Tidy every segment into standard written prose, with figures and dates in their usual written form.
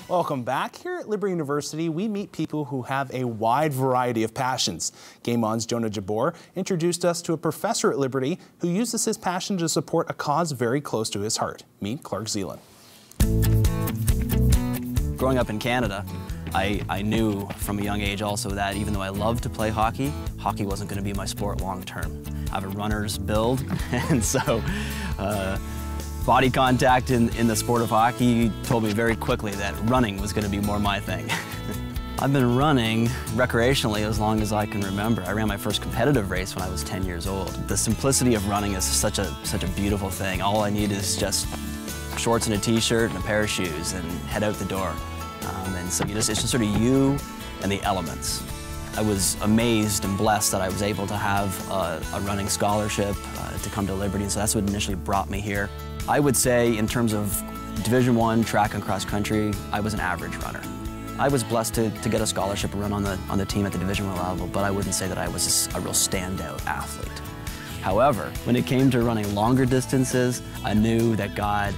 Welcome back. Here at Liberty University, we meet people who have a wide variety of passions. Game On's Jonah Jabor introduced us to a professor at Liberty who uses his passion to support a cause very close to his heart. Meet Clark Zeeland. Growing up in Canada, I knew from a young age also that even though I loved to play hockey, hockey wasn't going to be my sport long term. I have a runner's build, and so body contact in the sport of hockey told me very quickly that running was going to be more my thing. I've been running recreationally as long as I can remember. I ran my first competitive race when I was 10 years old. The simplicity of running is such a beautiful thing. All I need is just shorts and a t-shirt and a pair of shoes and head out the door. And so it's just sort of you and the elements. I was amazed and blessed that I was able to have a running scholarship to come to Liberty, and so that's what initially brought me here. I would say in terms of Division I track and cross country, I was an average runner. I was blessed to get a scholarship and run on the team at the Division I level, but I wouldn't say that I was a real standout athlete. However, when it came to running longer distances, I knew that God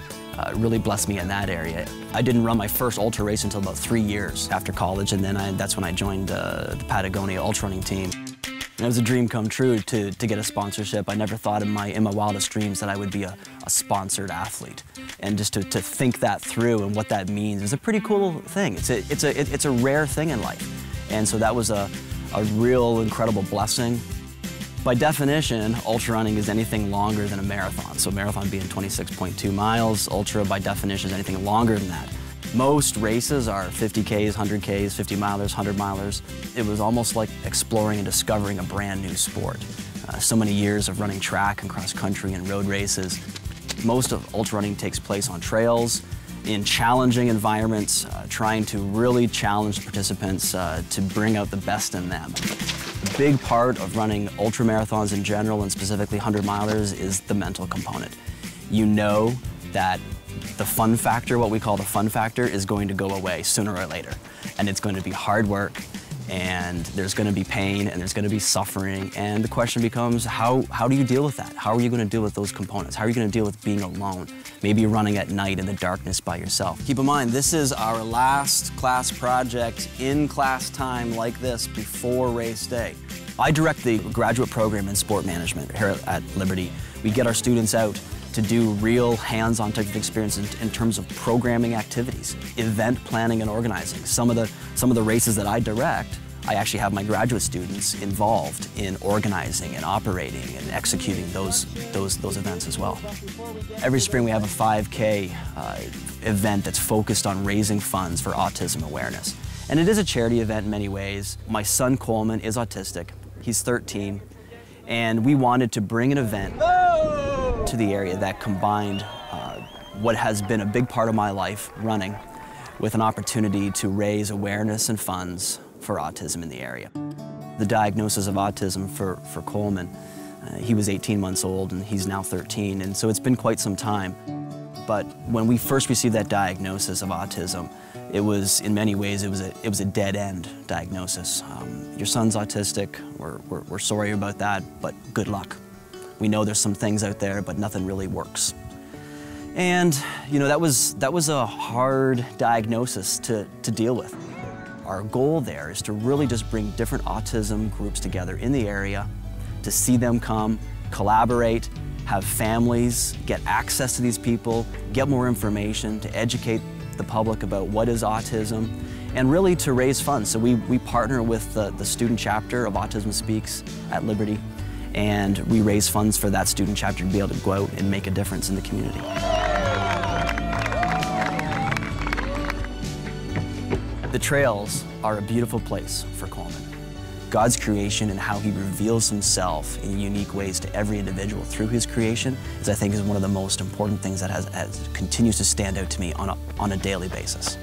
really blessed me in that area. I didn't run my first ultra race until about 3 years after college, and then that's when I joined the Patagonia ultra running team. And it was a dream come true to get a sponsorship. I never thought in my wildest dreams that I would be a sponsored athlete. And just to think that through and what that means is a pretty cool thing. It's a rare thing in life. And so that was a real incredible blessing. By definition, ultra running is anything longer than a marathon. So marathon being 26.2 miles, ultra by definition is anything longer than that. Most races are 50Ks, 100Ks, 50 milers, 100 milers. It was almost like exploring and discovering a brand new sport. So many years of running track and cross country and road races. Most of ultra running takes place on trails, in challenging environments, trying to really challenge the participants to bring out the best in them. A big part of running ultra marathons in general, and specifically 100 milers, is the mental component. You know that the fun factor, what we call the fun factor, is going to go away sooner or later. And it's going to be hard work, and there's going to be pain, and there's going to be suffering. And the question becomes, how do you deal with that? How are you going to deal with those components? How are you going to deal with being alone? Maybe running at night in the darkness by yourself. Keep in mind, this is our last class project in class time like this before race day. I direct the graduate program in sport management here at Liberty. We get our students out to do real hands-on type of experience in terms of programming activities, event planning and organizing. Some of the races that I direct, I actually have my graduate students involved in organizing and operating and executing those events as well. Every spring we have a 5K event that's focused on raising funds for autism awareness. And it is a charity event in many ways. My son Coleman is autistic. He's 13. And we wanted to bring an event to the area that combined what has been a big part of my life, running, with an opportunity to raise awareness and funds for autism in the area. The diagnosis of autism for Coleman, he was 18 months old and he's now 13, and so it's been quite some time. But when we first received that diagnosis of autism, it was, in many ways, it was a dead-end diagnosis. Your son's autistic, we're sorry about that, but good luck. We know there's some things out there, but nothing really works. And, you know, that was a hard diagnosis to deal with. Our goal there is to really just bring different autism groups together in the area, to see them come, collaborate, have families, get access to these people, get more information, to educate the public about what is autism, and really to raise funds. So we partner with the student chapter of Autism Speaks at Liberty, and we raise funds for that student chapter to be able to go out and make a difference in the community. The trails are a beautiful place for Coleman. God's creation and how he reveals himself in unique ways to every individual through his creation is, I think, is one of the most important things that continues to stand out to me on a daily basis.